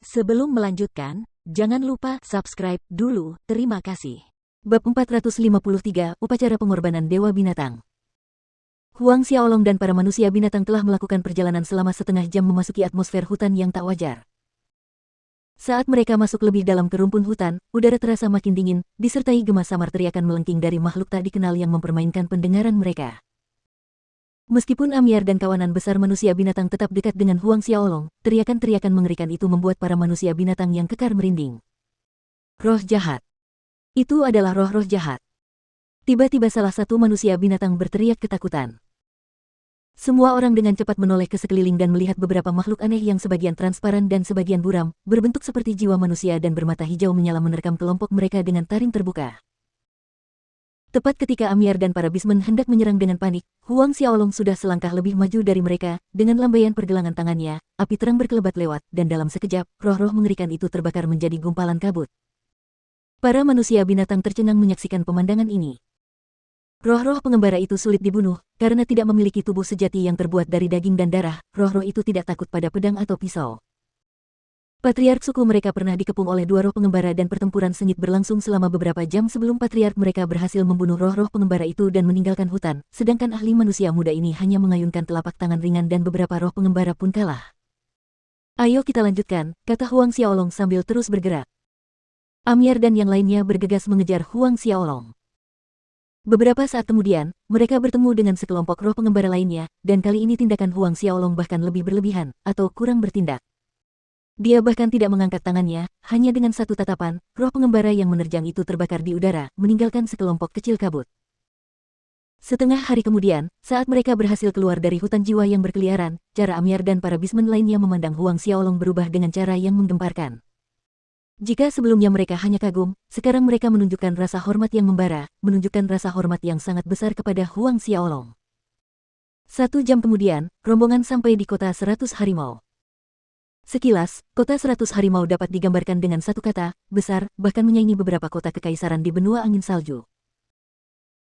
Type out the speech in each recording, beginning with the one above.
Sebelum melanjutkan, jangan lupa subscribe dulu, terima kasih. Bab 453, Upacara Pengorbanan Dewa Binatang. Huang Xiaolong dan para manusia binatang telah melakukan perjalanan selama setengah jam memasuki atmosfer hutan yang tak wajar. Saat mereka masuk lebih dalam ke rumpun hutan, udara terasa makin dingin, disertai gema samar teriakan melengking dari makhluk tak dikenal yang mempermainkan pendengaran mereka. Meskipun Amiar dan kawanan besar manusia binatang tetap dekat dengan Huang Xiaolong, teriakan-teriakan mengerikan itu membuat para manusia binatang yang kekar merinding. Roh jahat. Itu adalah roh-roh jahat. Tiba-tiba salah satu manusia binatang berteriak ketakutan. Semua orang dengan cepat menoleh ke sekeliling dan melihat beberapa makhluk aneh yang sebagian transparan dan sebagian buram, berbentuk seperti jiwa manusia dan bermata hijau menyala menerkam kelompok mereka dengan taring terbuka. Tepat ketika Amiar dan para bismen hendak menyerang dengan panik, Huang Xiaolong sudah selangkah lebih maju dari mereka, dengan lambaian pergelangan tangannya, api terang berkelebat lewat, dan dalam sekejap, roh-roh mengerikan itu terbakar menjadi gumpalan kabut. Para manusia binatang tercengang menyaksikan pemandangan ini. Roh-roh pengembara itu sulit dibunuh, karena tidak memiliki tubuh sejati yang terbuat dari daging dan darah, roh-roh itu tidak takut pada pedang atau pisau. Patriark suku mereka pernah dikepung oleh dua roh pengembara dan pertempuran sengit berlangsung selama beberapa jam sebelum patriark mereka berhasil membunuh roh-roh pengembara itu dan meninggalkan hutan, sedangkan ahli manusia muda ini hanya mengayunkan telapak tangan ringan dan beberapa roh pengembara pun kalah. Ayo kita lanjutkan, kata Huang Xiaolong sambil terus bergerak. Amiar dan yang lainnya bergegas mengejar Huang Xiaolong. Beberapa saat kemudian, mereka bertemu dengan sekelompok roh pengembara lainnya, dan kali ini tindakan Huang Xiaolong bahkan lebih berlebihan, atau kurang bertindak. Dia bahkan tidak mengangkat tangannya, hanya dengan satu tatapan, roh pengembara yang menerjang itu terbakar di udara, meninggalkan sekelompok kecil kabut. Setengah hari kemudian, saat mereka berhasil keluar dari hutan jiwa yang berkeliaran, cara Amiar dan para bismen lainnya memandang Huang Xiaolong berubah dengan cara yang menggemparkan. Jika sebelumnya mereka hanya kagum, sekarang mereka menunjukkan rasa hormat yang membara, menunjukkan rasa hormat yang sangat besar kepada Huang Xiaolong. 1 jam kemudian, rombongan sampai di kota 100 harimau. Sekilas, kota 100 harimau dapat digambarkan dengan satu kata, besar, bahkan menyaingi beberapa kota kekaisaran di benua angin salju.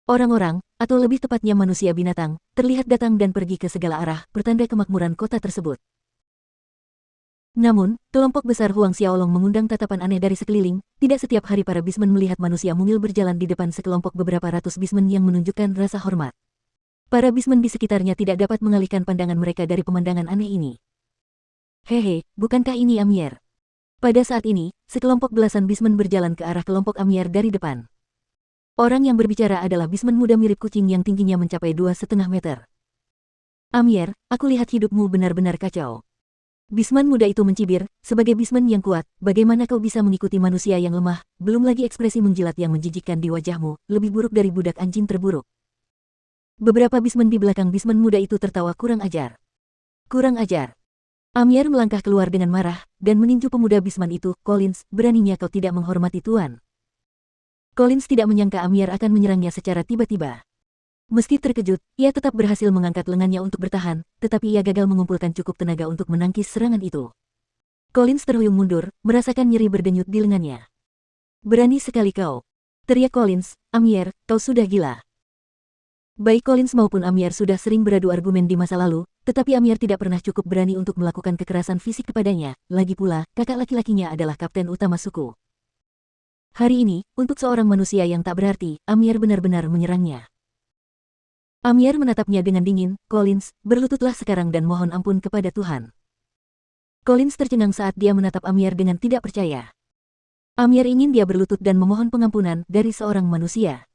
Orang-orang, atau lebih tepatnya manusia binatang, terlihat datang dan pergi ke segala arah, pertanda kemakmuran kota tersebut. Namun, kelompok besar Huang Xiaolong mengundang tatapan aneh dari sekeliling, tidak setiap hari para bismen melihat manusia mungil berjalan di depan sekelompok beberapa ratus bismen yang menunjukkan rasa hormat. Para bismen di sekitarnya tidak dapat mengalihkan pandangan mereka dari pemandangan aneh ini. Hehe, bukankah ini Amiar? Pada saat ini, sekelompok belasan bismen berjalan ke arah kelompok Amiar dari depan. Orang yang berbicara adalah bismen muda mirip kucing yang tingginya mencapai 2,5 meter. Amiar, aku lihat hidupmu benar-benar kacau. Bisman muda itu mencibir, sebagai bisman yang kuat, bagaimana kau bisa mengikuti manusia yang lemah, belum lagi ekspresi menjilat yang menjijikkan di wajahmu, lebih buruk dari budak anjing terburuk. Beberapa bisman di belakang bisman muda itu tertawa kurang ajar. Kurang ajar. Amiar melangkah keluar dengan marah, dan meninju pemuda bisman itu, Collins, beraninya kau tidak menghormati tuan. Collins tidak menyangka Amiar akan menyerangnya secara tiba-tiba. Meski terkejut, ia tetap berhasil mengangkat lengannya untuk bertahan, tetapi ia gagal mengumpulkan cukup tenaga untuk menangkis serangan itu. Collins terhuyung mundur, merasakan nyeri berdenyut di lengannya. Berani sekali kau, teriak Collins, Amiar, kau sudah gila. Baik Collins maupun Amiar sudah sering beradu argumen di masa lalu, tetapi Amiar tidak pernah cukup berani untuk melakukan kekerasan fisik kepadanya, lagi pula, kakak laki-lakinya adalah kapten utama suku. Hari ini, untuk seorang manusia yang tak berarti, Amiar benar-benar menyerangnya. Amiar menatapnya dengan dingin, Collins, berlututlah sekarang dan mohon ampun kepada Tuhan. Collins tercengang saat dia menatap Amiar dengan tidak percaya. Amiar ingin dia berlutut dan memohon pengampunan dari seorang manusia.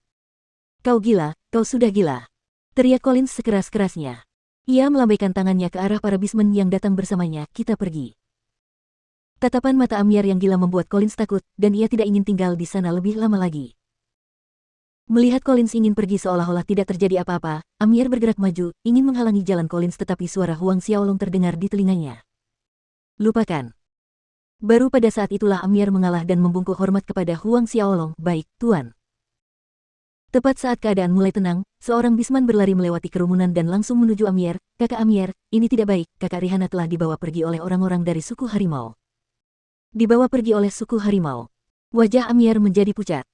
Kau gila, kau sudah gila. Teriak Collins sekeras-kerasnya. Ia melambaikan tangannya ke arah para bismen yang datang bersamanya, kita pergi. Tatapan mata Amiar yang gila membuat Collins takut, dan ia tidak ingin tinggal di sana lebih lama lagi. Melihat Collins ingin pergi seolah-olah tidak terjadi apa-apa, Amiar bergerak maju, ingin menghalangi jalan Collins tetapi suara Huang Xiaolong terdengar di telinganya. Lupakan. Baru pada saat itulah Amiar mengalah dan membungkuk hormat kepada Huang Xiaolong, baik, tuan. Tepat saat keadaan mulai tenang, seorang bisman berlari melewati kerumunan dan langsung menuju Amiar, kakak Amiar, ini tidak baik, kakak Rihanna telah dibawa pergi oleh orang-orang dari suku harimau. Dibawa pergi oleh suku harimau. Wajah Amiar menjadi pucat.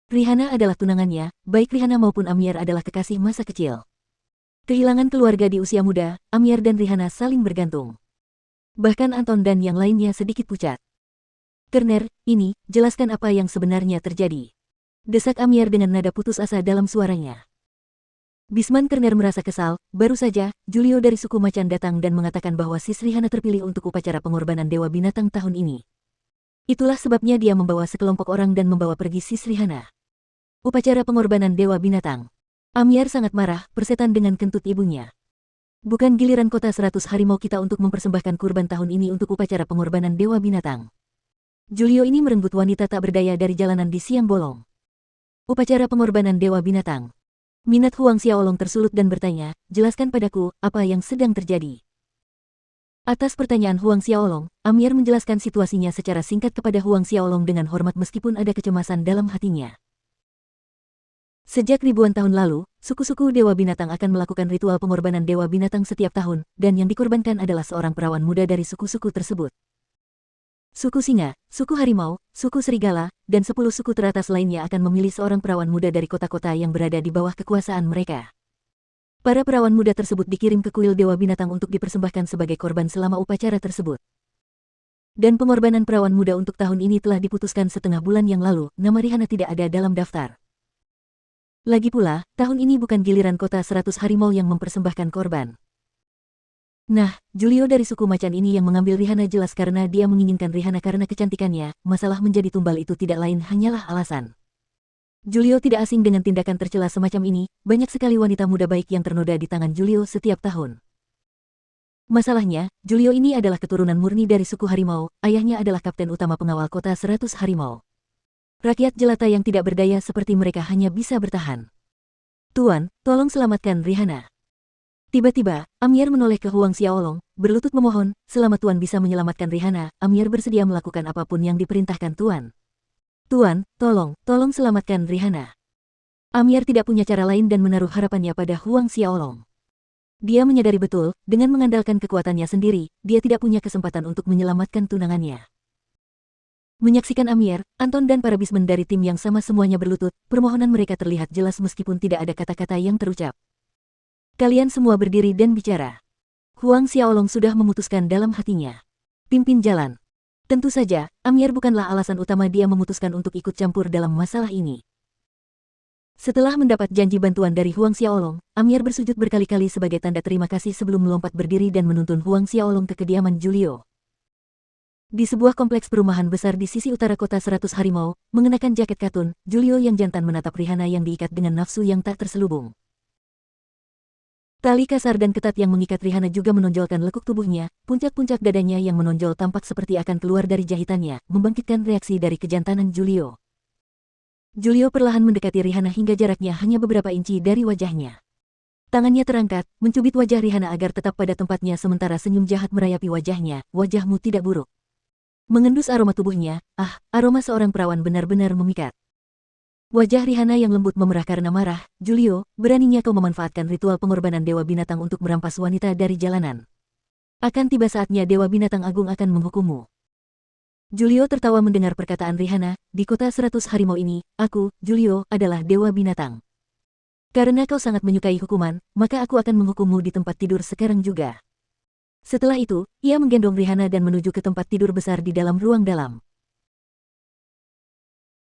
Rihanna adalah tunangannya, baik Rihanna maupun Amiar adalah kekasih masa kecil. Kehilangan keluarga di usia muda, Amiar dan Rihanna saling bergantung. Bahkan Anton dan yang lainnya sedikit pucat. "Kerner, ini, jelaskan apa yang sebenarnya terjadi," desak Amir dengan nada putus asa dalam suaranya. Bisman Kerner merasa kesal. Baru saja, Julio dari suku Macan datang dan mengatakan bahwa Sisrihana terpilih untuk upacara pengorbanan Dewa Binatang tahun ini. Itulah sebabnya dia membawa sekelompok orang dan membawa pergi Sisrihana. Upacara pengorbanan Dewa Binatang. Amir sangat marah, persetan dengan kentut ibunya. "Bukan giliran kota 100 harimau kita untuk mempersembahkan kurban tahun ini untuk upacara pengorbanan Dewa Binatang." Julio ini merenggut wanita tak berdaya dari jalanan di siang bolong. "Upacara pengorbanan Dewa Binatang." Minat Huang Xiaolong tersulut dan bertanya, "Jelaskan padaku, apa yang sedang terjadi?" Atas pertanyaan Huang Xiaolong, Amir menjelaskan situasinya secara singkat kepada Huang Xiaolong dengan hormat meskipun ada kecemasan dalam hatinya. Sejak ribuan tahun lalu, suku-suku Dewa Binatang akan melakukan ritual pengorbanan Dewa Binatang setiap tahun, dan yang dikorbankan adalah seorang perawan muda dari suku-suku tersebut. Suku Singa, suku Harimau, suku Serigala, dan 10 suku teratas lainnya akan memilih seorang perawan muda dari kota-kota yang berada di bawah kekuasaan mereka. Para perawan muda tersebut dikirim ke kuil Dewa Binatang untuk dipersembahkan sebagai korban selama upacara tersebut. Dan pengorbanan perawan muda untuk tahun ini telah diputuskan setengah bulan yang lalu, nama Rihana tidak ada dalam daftar. Lagi pula, tahun ini bukan giliran kota 100 harimau yang mempersembahkan korban. Nah, Julio dari suku Macan ini yang mengambil Rihana jelas karena dia menginginkan Rihana karena kecantikannya, masalah menjadi tumbal itu tidak lain hanyalah alasan. Julio tidak asing dengan tindakan tercela semacam ini, banyak sekali wanita muda baik yang ternoda di tangan Julio setiap tahun. Masalahnya, Julio ini adalah keturunan murni dari suku harimau, ayahnya adalah kapten utama pengawal kota 100 harimau. Rakyat jelata yang tidak berdaya seperti mereka hanya bisa bertahan. "Tuan, tolong selamatkan Rihana." Tiba-tiba, Amir menoleh ke Huang Xiaolong, berlutut memohon, "Selama Tuan bisa menyelamatkan Rihana, Amir bersedia melakukan apapun yang diperintahkan Tuan. Tuan, tolong selamatkan Rihana." Amir tidak punya cara lain dan menaruh harapannya pada Huang Xiaolong. Dia menyadari betul, dengan mengandalkan kekuatannya sendiri, dia tidak punya kesempatan untuk menyelamatkan tunangannya. Menyaksikan Amir, Anton dan para bismen dari tim yang sama semuanya berlutut, permohonan mereka terlihat jelas meskipun tidak ada kata-kata yang terucap. "Kalian semua berdiri dan bicara." Huang Xiaolong sudah memutuskan dalam hatinya. Pimpin jalan. Tentu saja, Amir bukanlah alasan utama dia memutuskan untuk ikut campur dalam masalah ini. Setelah mendapat janji bantuan dari Huang Xiaolong, Amir bersujud berkali-kali sebagai tanda terima kasih sebelum melompat berdiri dan menuntun Huang Xiaolong ke kediaman Julio. Di sebuah kompleks perumahan besar di sisi utara kota 100 harimau, mengenakan jaket katun, Julio yang jantan menatap Rihana yang diikat dengan nafsu yang tak terselubung. Tali kasar dan ketat yang mengikat Rihana juga menonjolkan lekuk tubuhnya, puncak-puncak dadanya yang menonjol tampak seperti akan keluar dari jahitannya, membangkitkan reaksi dari kejantanan Julio. Julio perlahan mendekati Rihana hingga jaraknya hanya beberapa inci dari wajahnya. Tangannya terangkat, mencubit wajah Rihana agar tetap pada tempatnya sementara senyum jahat merayapi wajahnya. "Wajahmu tidak buruk." Mengendus aroma tubuhnya, aroma seorang perawan benar-benar memikat. Wajah Rihana yang lembut memerah karena marah. "Julio, beraninya kau memanfaatkan ritual pengorbanan Dewa Binatang untuk merampas wanita dari jalanan. Akan tiba saatnya Dewa Binatang Agung akan menghukummu." Julio tertawa mendengar perkataan Rihana, "Di kota 100 harimau ini, aku, Julio, adalah Dewa Binatang. Karena kau sangat menyukai hukuman, maka aku akan menghukummu di tempat tidur sekarang juga." Setelah itu, ia menggendong Rihana dan menuju ke tempat tidur besar di dalam ruang dalam.